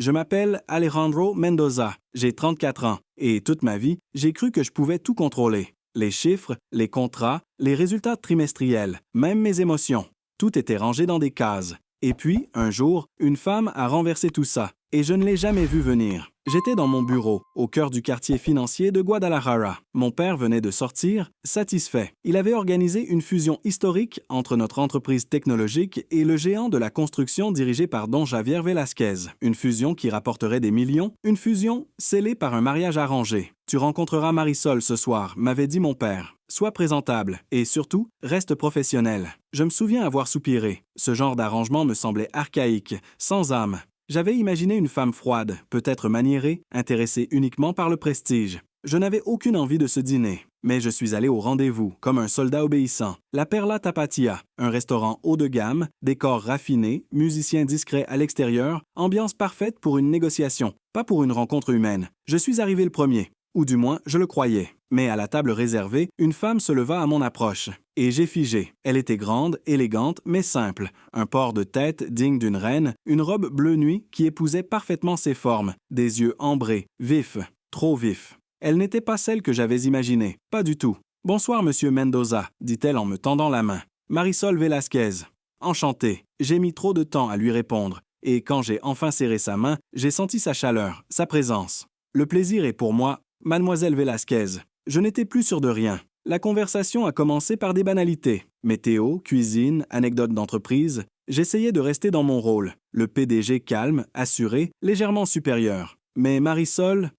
Je m'appelle Alejandro Mendoza, j'ai 34 ans, et toute ma vie, j'ai cru que je pouvais tout contrôler. Les chiffres, les contrats, les résultats trimestriels, même mes émotions. Tout était rangé dans des cases. Et puis, un jour, une femme a renversé tout ça, et je ne l'ai jamais vue venir. J'étais dans mon bureau, au cœur du quartier financier de Guadalajara. Mon père venait de sortir, satisfait. Il avait organisé une fusion historique entre notre entreprise technologique et le géant de la construction dirigé par Don Javier Velasquez. Une fusion qui rapporterait des millions, une fusion scellée par un mariage arrangé. Tu rencontreras Marisol ce soir, m'avait dit mon père. Sois présentable et surtout, reste professionnel. Je me souviens avoir soupiré. Ce genre d'arrangement me semblait archaïque, sans âme. J'avais imaginé une femme froide, peut-être maniérée, intéressée uniquement par le prestige. Je n'avais aucune envie de ce dîner, mais je suis allé au rendez-vous, comme un soldat obéissant. La Perla Tapatia, un restaurant haut de gamme, décor raffiné, musiciens discrets à l'extérieur, ambiance parfaite pour une négociation, pas pour une rencontre humaine. Je suis arrivé le premier. Ou du moins, je le croyais. Mais à la table réservée, une femme se leva à mon approche. Et j'ai figé. Elle était grande, élégante, mais simple. Un port de tête digne d'une reine, une robe bleu nuit qui épousait parfaitement ses formes, des yeux ambrés, vifs, trop vifs. Elle n'était pas celle que j'avais imaginée, pas du tout. « Bonsoir, monsieur Mendoza », dit-elle en me tendant la main. « Marisol Velasquez. » Enchanté. J'ai mis trop de temps à lui répondre. Et quand j'ai enfin serré sa main, j'ai senti sa chaleur, sa présence. Le plaisir est pour moi Mademoiselle Velasquez. Je n'étais plus sûr de rien. La conversation a commencé par des banalités. Météo, cuisine, anecdotes d'entreprise. J'essayais de rester dans mon rôle. Le PDG calme, assuré, légèrement supérieur. Mais Marisol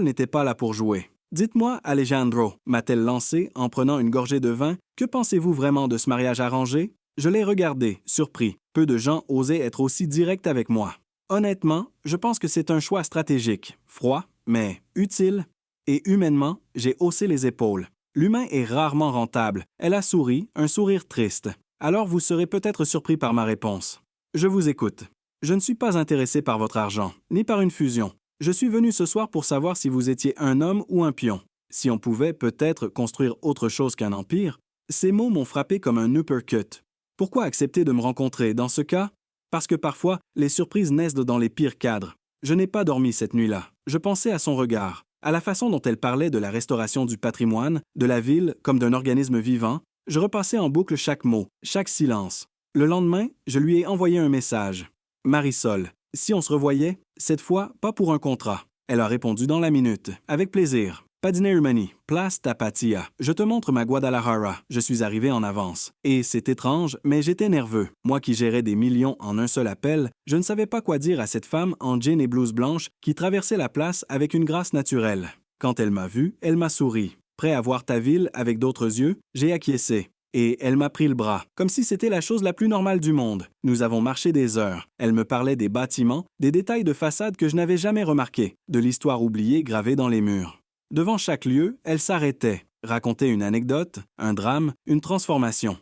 n'était pas là pour jouer. « Dites-moi, Alejandro », m'a-t-elle lancé en prenant une gorgée de vin, « que pensez-vous vraiment de ce mariage arrangé ?» Je l'ai regardé, surpris. Peu de gens osaient être aussi directs avec moi. Honnêtement, je pense que c'est un choix stratégique, froid, mais utile. Et humainement, j'ai haussé les épaules. L'humain est rarement rentable. Elle a souri, un sourire triste. Alors vous serez peut-être surpris par ma réponse. Je vous écoute. Je ne suis pas intéressé par votre argent, ni par une fusion. Je suis venu ce soir pour savoir si vous étiez un homme ou un pion. Si on pouvait peut-être construire autre chose qu'un empire. Ces mots m'ont frappé comme un uppercut. Pourquoi accepter de me rencontrer dans ce cas? Parce que parfois, les surprises naissent dans les pires cadres. Je n'ai pas dormi cette nuit-là. Je pensais à son regard, à la façon dont elle parlait de la restauration du patrimoine, de la ville comme d'un organisme vivant. Je repassais en boucle chaque mot, chaque silence. Le lendemain, je lui ai envoyé un message. « Marisol, si on se revoyait, cette fois, pas pour un contrat. » Elle a répondu dans la minute. « Avec plaisir. » Padine Hermani, place Tapatia. Je te montre ma Guadalajara. Je suis arrivé en avance. Et c'est étrange, mais j'étais nerveux. Moi qui gérais des millions en un seul appel, je ne savais pas quoi dire à cette femme en jean et blouse blanche qui traversait la place avec une grâce naturelle. Quand elle m'a vu, elle m'a souri. Prêt à voir ta ville avec d'autres yeux, j'ai acquiescé. Et elle m'a pris le bras, comme si c'était la chose la plus normale du monde. Nous avons marché des heures. Elle me parlait des bâtiments, des détails de façade que je n'avais jamais remarqués, de l'histoire oubliée gravée dans les murs. Devant chaque lieu, elle s'arrêtait, racontait une anecdote, un drame, une transformation.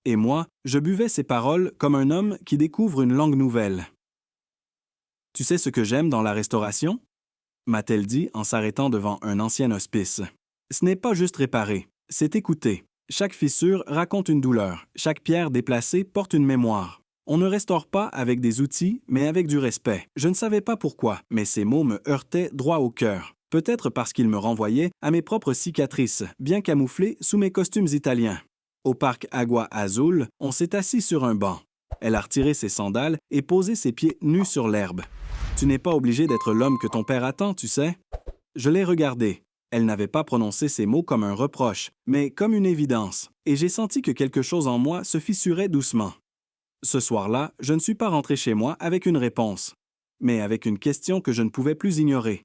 Et moi, je buvais ses paroles comme un homme qui découvre une langue nouvelle. « Tu sais ce que j'aime dans la restauration ?» m'a-t-elle dit en s'arrêtant devant un ancien hospice. « Ce n'est pas juste réparer, c'est écouter. Chaque fissure raconte une douleur, chaque pierre déplacée porte une mémoire. On ne restaure pas avec des outils, mais avec du respect. Je ne savais pas pourquoi, mais ces mots me heurtaient droit au cœur. Peut-être parce qu'ils me renvoyaient à mes propres cicatrices, bien camouflées sous mes costumes italiens. Au parc Agua Azul, on s'est assis sur un banc. Elle a retiré ses sandales et posé ses pieds nus sur l'herbe. « Tu n'es pas obligé d'être l'homme que ton père attend, tu sais. » Je l'ai regardée. Elle n'avait pas prononcé ces mots comme un reproche, mais comme une évidence, et j'ai senti que quelque chose en moi se fissurait doucement. Ce soir-là, je ne suis pas rentré chez moi avec une réponse, mais avec une question que je ne pouvais plus ignorer.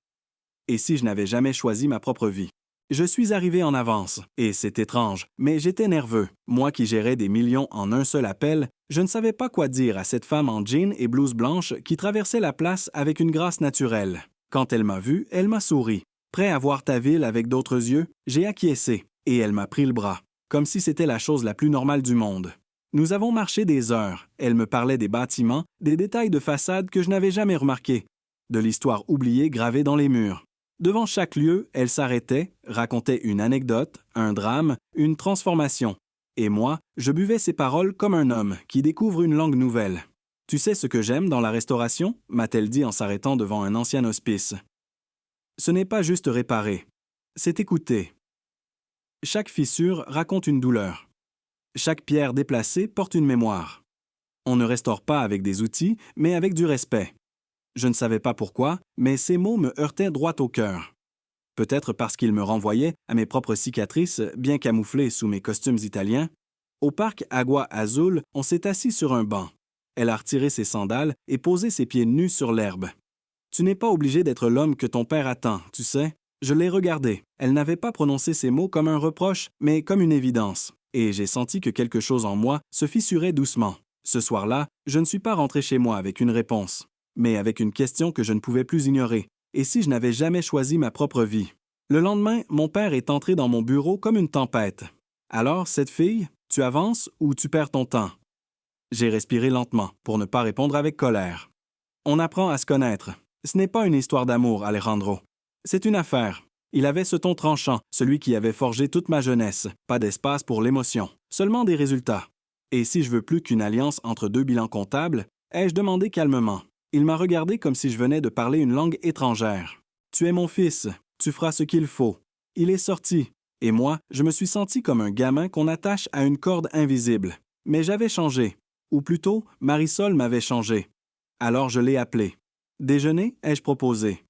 Et si je n'avais jamais choisi ma propre vie? Je suis arrivé en avance, et c'est étrange, mais j'étais nerveux. Moi qui gérais des millions en un seul appel, je ne savais pas quoi dire à cette femme en jean et blouse blanche qui traversait la place avec une grâce naturelle. Quand elle m'a vu, elle m'a souri. Prêt à voir ta ville avec d'autres yeux, j'ai acquiescé, et elle m'a pris le bras, comme si c'était la chose la plus normale du monde. Nous avons marché des heures. Elle me parlait des bâtiments, des détails de façade que je n'avais jamais remarqués, de l'histoire oubliée gravée dans les murs. Devant chaque lieu, elle s'arrêtait, racontait une anecdote, un drame, une transformation. Et moi, je buvais ses paroles comme un homme qui découvre une langue nouvelle. Tu sais ce que j'aime dans la restauration? M'a-t-elle dit en s'arrêtant devant un ancien hospice. Ce n'est pas juste réparer, c'est écouter. Chaque fissure raconte une douleur. Chaque pierre déplacée porte une mémoire. On ne restaure pas avec des outils, mais avec du respect. Je ne savais pas pourquoi, mais ces mots me heurtaient droit au cœur. Peut-être parce qu'ils me renvoyaient à mes propres cicatrices, bien camouflées sous mes costumes italiens. Au parc Agua Azul, on s'est assis sur un banc. Elle a retiré ses sandales et posé ses pieds nus sur l'herbe. Tu n'es pas obligé d'être l'homme que ton père attend, tu sais. Je l'ai regardée. Elle n'avait pas prononcé ces mots comme un reproche, mais comme une évidence. Et j'ai senti que quelque chose en moi se fissurait doucement. Ce soir-là, je ne suis pas rentré chez moi avec une réponse, mais avec une question que je ne pouvais plus ignorer. Et si je n'avais jamais choisi ma propre vie? Le lendemain, mon père est entré dans mon bureau comme une tempête. Alors, cette fille, tu avances ou tu perds ton temps? J'ai respiré lentement pour ne pas répondre avec colère. On apprend à se connaître. Ce n'est pas une histoire d'amour, Alejandro. C'est une affaire. Il avait ce ton tranchant, celui qui avait forgé toute ma jeunesse. Pas d'espace pour l'émotion, seulement des résultats. Et si je veux plus qu'une alliance entre deux bilans comptables, ai-je demandé calmement. Il m'a regardé comme si je venais de parler une langue étrangère. Tu es mon fils, tu feras ce qu'il faut. Il est sorti. Et moi, je me suis senti comme un gamin qu'on attache à une corde invisible. Mais j'avais changé. Ou plutôt, Marisol m'avait changé. Alors je l'ai appelée. Déjeuner, ai-je proposé.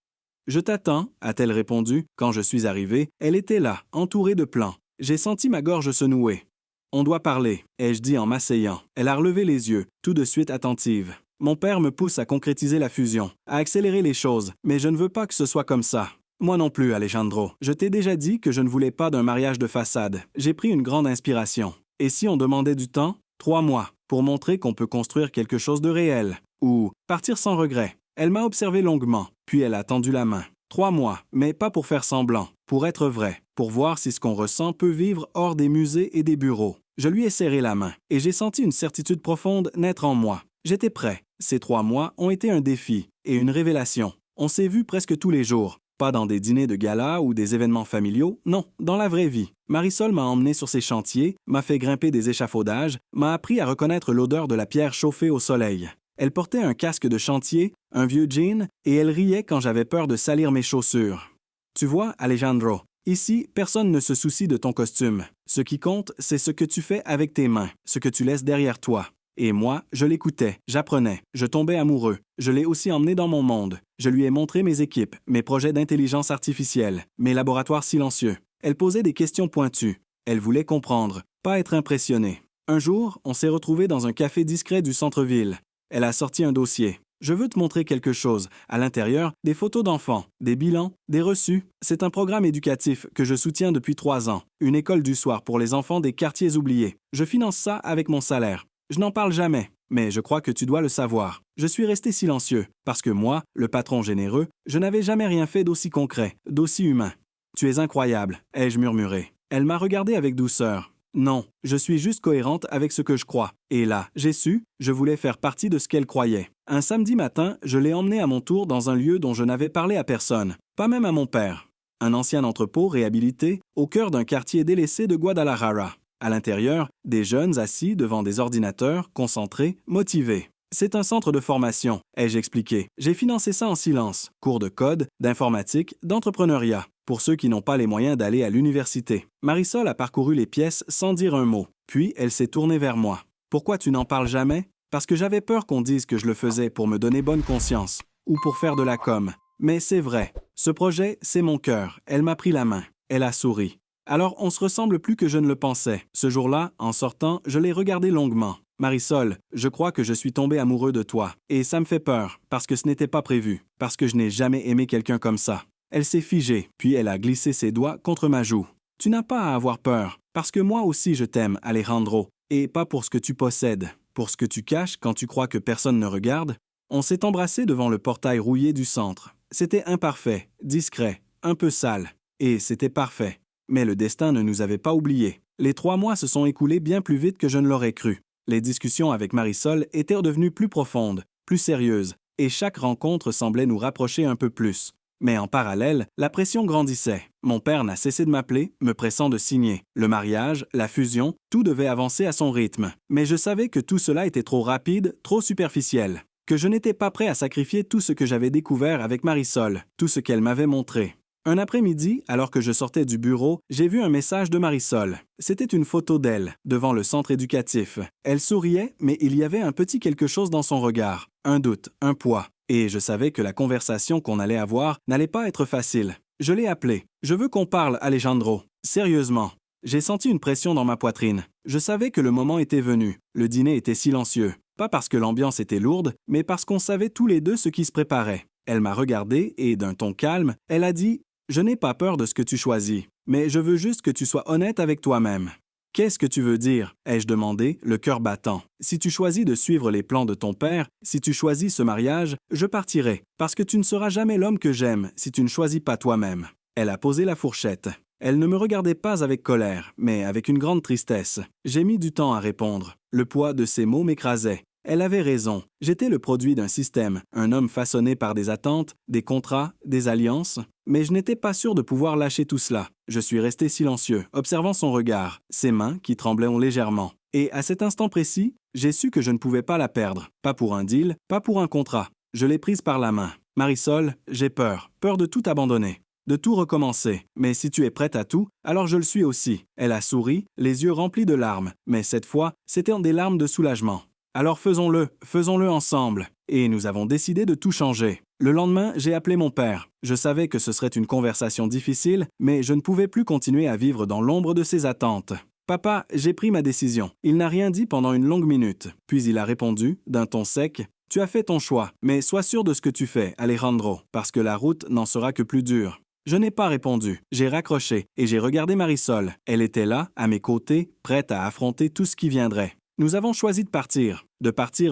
Je t'attends, a-t-elle répondu. Quand je suis arrivé, elle était là, entourée de plans. J'ai senti ma gorge se nouer. On doit parler, ai-je dit en m'asseyant. Elle a relevé les yeux, tout de suite attentive. Mon père me pousse à concrétiser la fusion, à accélérer les choses, mais je ne veux pas que ce soit comme ça. Moi non plus, Alejandro. Je t'ai déjà dit que je ne voulais pas d'un mariage de façade. J'ai pris une grande inspiration. Et si on demandait du temps? 3 mois, pour montrer qu'on peut construire quelque chose de réel. Ou partir sans regret. Elle m'a observé longuement, puis elle a tendu la main. 3 mois, mais pas pour faire semblant, pour être vrai, pour voir si ce qu'on ressent peut vivre hors des musées et des bureaux. Je lui ai serré la main, et j'ai senti une certitude profonde naître en moi. J'étais prêt. Ces 3 mois ont été un défi et une révélation. On s'est vus presque tous les jours. Pas dans des dîners de gala ou des événements familiaux, non, dans la vraie vie. Marisol m'a emmené sur ses chantiers, m'a fait grimper des échafaudages, m'a appris à reconnaître l'odeur de la pierre chauffée au soleil. Elle portait un casque de chantier, un vieux jean, et elle riait quand j'avais peur de salir mes chaussures. Tu vois, Alejandro, ici, personne ne se soucie de ton costume. Ce qui compte, c'est ce que tu fais avec tes mains, ce que tu laisses derrière toi. Et moi, je l'écoutais, j'apprenais, je tombais amoureux. Je l'ai aussi emmené dans mon monde. Je lui ai montré mes équipes, mes projets d'intelligence artificielle, mes laboratoires silencieux. Elle posait des questions pointues. Elle voulait comprendre, pas être impressionnée. Un jour, on s'est retrouvés dans un café discret du centre-ville. Elle a sorti un dossier. Je veux te montrer quelque chose. À l'intérieur, des photos d'enfants, des bilans, des reçus. C'est un programme éducatif que je soutiens depuis 3 ans. Une école du soir pour les enfants des quartiers oubliés. Je finance ça avec mon salaire. Je n'en parle jamais, mais je crois que tu dois le savoir. Je suis resté silencieux, parce que moi, le patron généreux, je n'avais jamais rien fait d'aussi concret, d'aussi humain. Tu es incroyable, ai-je murmuré. Elle m'a regardé avec douceur. Non, je suis juste cohérente avec ce que je crois. Et là, j'ai su, je voulais faire partie de ce qu'elle croyait. Un samedi matin, je l'ai emmenée à mon tour dans un lieu dont je n'avais parlé à personne, pas même à mon père. Un ancien entrepôt réhabilité au cœur d'un quartier délaissé de Guadalajara. À l'intérieur, des jeunes assis devant des ordinateurs, concentrés, motivés. C'est un centre de formation, ai-je expliqué. J'ai financé ça en silence. Cours de code, d'informatique, d'entrepreneuriat, pour ceux qui n'ont pas les moyens d'aller à l'université. Marisol a parcouru les pièces sans dire un mot. Puis, elle s'est tournée vers moi. Pourquoi tu n'en parles jamais? Parce que j'avais peur qu'on dise que je le faisais pour me donner bonne conscience, ou pour faire de la com. Mais c'est vrai. Ce projet, c'est mon cœur. Elle m'a pris la main. Elle a souri. Alors, on se ressemble plus que je ne le pensais. Ce jour-là, en sortant, je l'ai regardé longuement. Marisol, je crois que je suis tombé amoureux de toi. Et ça me fait peur, parce que ce n'était pas prévu, parce que je n'ai jamais aimé quelqu'un comme ça. Elle s'est figée, puis elle a glissé ses doigts contre ma joue. Tu n'as pas à avoir peur, parce que moi aussi je t'aime, Alejandro, et pas pour ce que tu possèdes, pour ce que tu caches quand tu crois que personne ne regarde. On s'est embrassé devant le portail rouillé du centre. C'était imparfait, discret, un peu sale, et c'était parfait. Mais le destin ne nous avait pas oubliés. Les 3 mois se sont écoulés bien plus vite que je ne l'aurais cru. Les discussions avec Marisol étaient devenues plus profondes, plus sérieuses, et chaque rencontre semblait nous rapprocher un peu plus. Mais en parallèle, la pression grandissait. Mon père n'a cessé de m'appeler, me pressant de signer. Le mariage, la fusion, tout devait avancer à son rythme. Mais je savais que tout cela était trop rapide, trop superficiel. Que je n'étais pas prêt à sacrifier tout ce que j'avais découvert avec Marisol, tout ce qu'elle m'avait montré. Un après-midi, alors que je sortais du bureau, j'ai vu un message de Marisol. C'était une photo d'elle, devant le centre éducatif. Elle souriait, mais il y avait un petit quelque chose dans son regard. Un doute, un poids. Et je savais que la conversation qu'on allait avoir n'allait pas être facile. Je l'ai appelé. « Je veux qu'on parle, Alejandro. Sérieusement. » J'ai senti une pression dans ma poitrine. Je savais que le moment était venu. Le dîner était silencieux. Pas parce que l'ambiance était lourde, mais parce qu'on savait tous les deux ce qui se préparait. Elle m'a regardé et, d'un ton calme, elle a dit « Je n'ai pas peur de ce que tu choisis, mais je veux juste que tu sois honnête avec toi-même. » « Qu'est-ce que tu veux dire ?» ai-je demandé, le cœur battant. « Si tu choisis de suivre les plans de ton père, si tu choisis ce mariage, je partirai, parce que tu ne seras jamais l'homme que j'aime si tu ne choisis pas toi-même. » Elle a posé la fourchette. Elle ne me regardait pas avec colère, mais avec une grande tristesse. J'ai mis du temps à répondre. Le poids de ses mots m'écrasait. Elle avait raison. J'étais le produit d'un système, un homme façonné par des attentes, des contrats, des alliances. Mais je n'étais pas sûr de pouvoir lâcher tout cela. Je suis resté silencieux, observant son regard, ses mains qui tremblaient légèrement. Et à cet instant précis, j'ai su que je ne pouvais pas la perdre. Pas pour un deal, pas pour un contrat. Je l'ai prise par la main. « Marisol, j'ai peur. Peur de tout abandonner. De tout recommencer. Mais si tu es prête à tout, alors je le suis aussi. » Elle a souri, les yeux remplis de larmes. Mais cette fois, c'étaient des larmes de soulagement. Alors faisons-le ensemble. Et nous avons décidé de tout changer. Le lendemain, j'ai appelé mon père. Je savais que ce serait une conversation difficile, mais je ne pouvais plus continuer à vivre dans l'ombre de ses attentes. « Papa, j'ai pris ma décision. » Il n'a rien dit pendant une longue minute. Puis il a répondu, d'un ton sec, « Tu as fait ton choix, mais sois sûr de ce que tu fais, Alejandro, parce que la route n'en sera que plus dure. » Je n'ai pas répondu. J'ai raccroché et j'ai regardé Marisol. Elle était là, à mes côtés, prête à affronter tout ce qui viendrait. Nous avons choisi de partir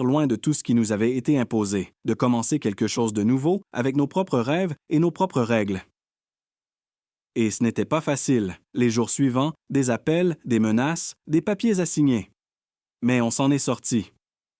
loin de tout ce qui nous avait été imposé, de commencer quelque chose de nouveau avec nos propres rêves et nos propres règles. Et ce n'était pas facile. Les jours suivants, des appels, des menaces, des papiers à signer. Mais on s'en est sortis.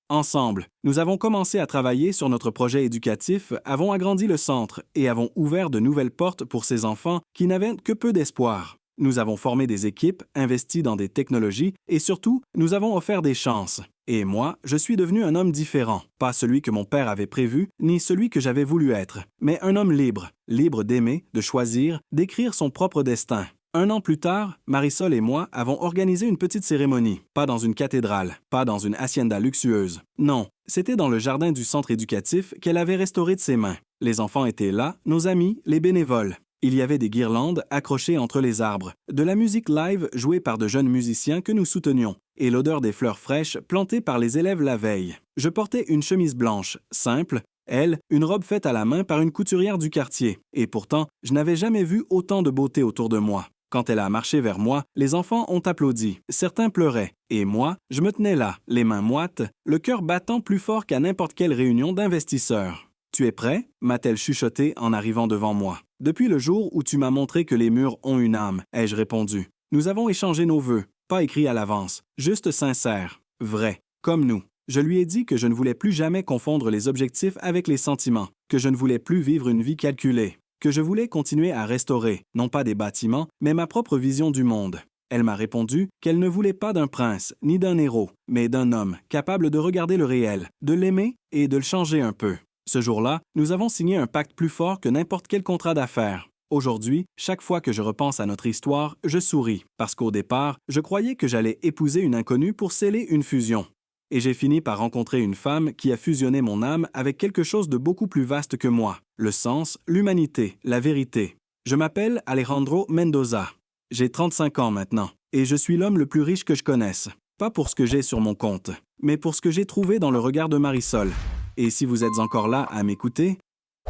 Ensemble, nous avons commencé à travailler sur notre projet éducatif, avons agrandi le centre et avons ouvert de nouvelles portes pour ces enfants qui n'avaient que peu d'espoir. Nous avons formé des équipes, investi dans des technologies et surtout, nous avons offert des chances. Et moi, je suis devenu un homme différent, pas celui que mon père avait prévu, ni celui que j'avais voulu être, mais un homme libre, libre d'aimer, de choisir, d'écrire son propre destin. 1 an plus tard, Marisol et moi avons organisé une petite cérémonie, pas dans une cathédrale, pas dans une hacienda luxueuse. Non, c'était dans le jardin du centre éducatif qu'elle avait restauré de ses mains. Les enfants étaient là, nos amis, les bénévoles. Il y avait des guirlandes accrochées entre les arbres, de la musique live jouée par de jeunes musiciens que nous soutenions, et l'odeur des fleurs fraîches plantées par les élèves la veille. Je portais une chemise blanche, simple, elle, une robe faite à la main par une couturière du quartier, et pourtant, je n'avais jamais vu autant de beauté autour de moi. Quand elle a marché vers moi, les enfants ont applaudi, certains pleuraient, et moi, je me tenais là, les mains moites, le cœur battant plus fort qu'à n'importe quelle réunion d'investisseurs. « Tu es prêt ?» m'a-t-elle chuchoté en arrivant devant moi. « Depuis le jour où tu m'as montré que les murs ont une âme, » ai-je répondu. Nous avons échangé nos vœux, pas écrits à l'avance, juste sincères, vrais, comme nous. Je lui ai dit que je ne voulais plus jamais confondre les objectifs avec les sentiments, que je ne voulais plus vivre une vie calculée, que je voulais continuer à restaurer, non pas des bâtiments, mais ma propre vision du monde. Elle m'a répondu qu'elle ne voulait pas d'un prince, ni d'un héros, mais d'un homme capable de regarder le réel, de l'aimer et de le changer un peu. Ce jour-là, nous avons signé un pacte plus fort que n'importe quel contrat d'affaires. Aujourd'hui, chaque fois que je repense à notre histoire, je souris, parce qu'au départ, je croyais que j'allais épouser une inconnue pour sceller une fusion. Et j'ai fini par rencontrer une femme qui a fusionné mon âme avec quelque chose de beaucoup plus vaste que moi, le sens, l'humanité, la vérité. Je m'appelle Alejandro Mendoza. J'ai 35 ans maintenant, et je suis l'homme le plus riche que je connaisse. Pas pour ce que j'ai sur mon compte, mais pour ce que j'ai trouvé dans le regard de Marisol. Et si vous êtes encore là à m'écouter,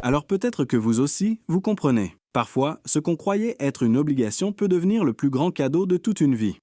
alors peut-être que vous aussi, vous comprenez. Parfois, ce qu'on croyait être une obligation peut devenir le plus grand cadeau de toute une vie.